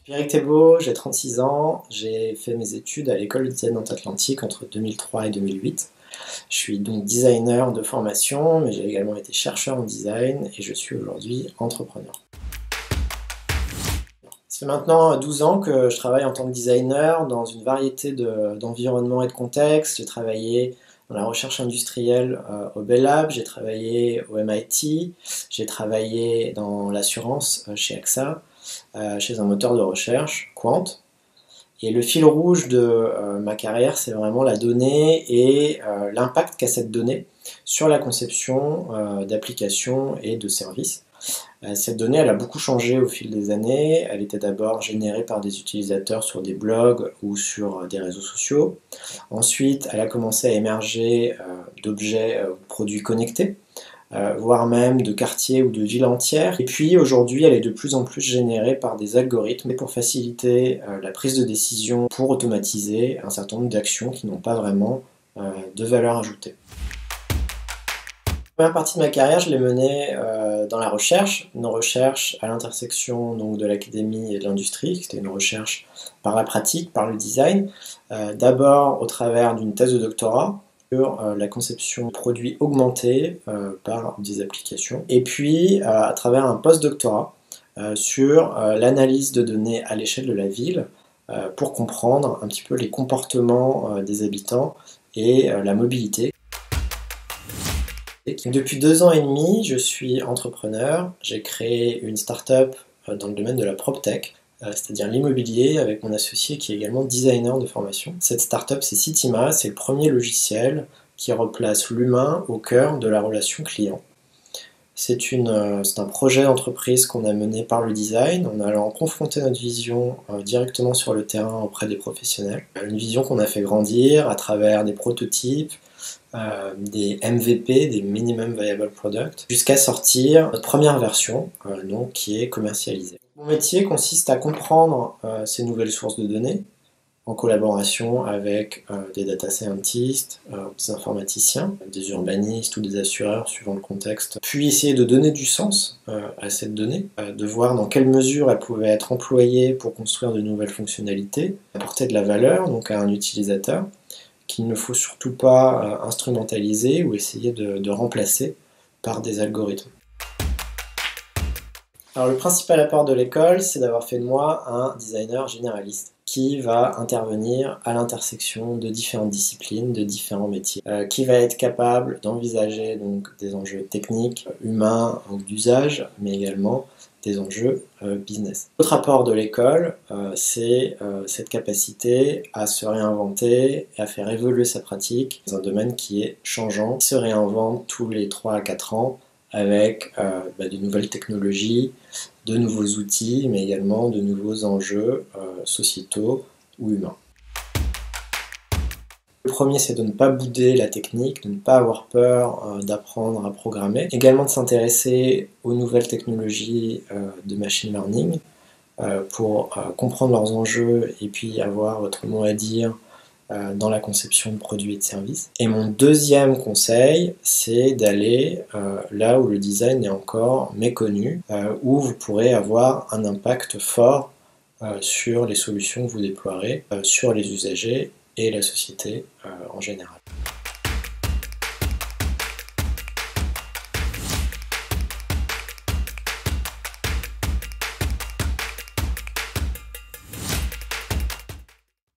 Je suis Eric Thébault, j'ai 36 ans, j'ai fait mes études à l'école de design Nantes-Atlantique entre 2003 et 2008. Je suis donc designer de formation, mais j'ai également été chercheur en design et je suis aujourd'hui entrepreneur. Ça fait maintenant 12 ans que je travaille en tant que designer dans une variété d'environnements et de contextes. J'ai travaillé dans la recherche industrielle au Bell Lab, j'ai travaillé au MIT, j'ai travaillé dans l'assurance chez AXA, chez un moteur de recherche, Quant. Et le fil rouge de ma carrière, c'est vraiment la donnée et l'impact qu'a cette donnée sur la conception d'applications et de services. Cette donnée, elle a beaucoup changé au fil des années. Elle était d'abord générée par des utilisateurs sur des blogs ou sur des réseaux sociaux. Ensuite, elle a commencé à émerger d'objets ou de produits connectés, voire même de quartiers ou de villes entières. Et puis aujourd'hui, elle est de plus en plus générée par des algorithmes pour faciliter la prise de décision, pour automatiser un certain nombre d'actions qui n'ont pas vraiment de valeur ajoutée. La première partie de ma carrière, je l'ai menée dans la recherche, une recherche à l'intersection donc de l'académie et de l'industrie. C'était une recherche par la pratique, par le design, d'abord au travers d'une thèse de doctorat sur la conception de produits augmentés par des applications, et puis à travers un post-doctorat sur l'analyse de données à l'échelle de la ville pour comprendre un petit peu les comportements des habitants et la mobilité. Depuis 2 ans et demi, je suis entrepreneur. J'ai créé une start-up dans le domaine de la PropTech, c'est-à-dire l'immobilier, avec mon associé qui est également designer de formation. Cette start-up, c'est Citima, c'est le premier logiciel qui replace l'humain au cœur de la relation client. C'est un projet d'entreprise qu'on a mené par le design, en allant confronter notre vision directement sur le terrain auprès des professionnels. Une vision qu'on a fait grandir à travers des prototypes, des MVP, des Minimum Viable Product, jusqu'à sortir notre première version, donc, qui est commercialisée. Mon métier consiste à comprendre ces nouvelles sources de données, en collaboration avec des data scientists, des informaticiens, des urbanistes ou des assureurs suivant le contexte, puis essayer de donner du sens à cette donnée, de voir dans quelle mesure elle pouvait être employée pour construire de nouvelles fonctionnalités, apporter de la valeur donc à un utilisateur, qu'il ne faut surtout pas instrumentaliser ou essayer de remplacer par des algorithmes. Alors le principal apport de l'école, c'est d'avoir fait de moi un designer généraliste qui va intervenir à l'intersection de différentes disciplines, de différents métiers, qui va être capable d'envisager donc des enjeux techniques, humains ou d'usage, mais également des enjeux business. L'autre apport de l'école, c'est cette capacité à se réinventer et à faire évoluer sa pratique dans un domaine qui est changeant, qui se réinvente tous les 3 à 4 ans avec de nouvelles technologies, de nouveaux outils, mais également de nouveaux enjeux sociétaux ou humains. Le premier, c'est de ne pas bouder la technique, de ne pas avoir peur d'apprendre à programmer. Également de s'intéresser aux nouvelles technologies de machine learning pour comprendre leurs enjeux et puis avoir votre mot à dire dans la conception de produits et de services. Et mon deuxième conseil, c'est d'aller là où le design est encore méconnu, où vous pourrez avoir un impact fort sur les solutions que vous déploierez, sur les usagers et la société en général.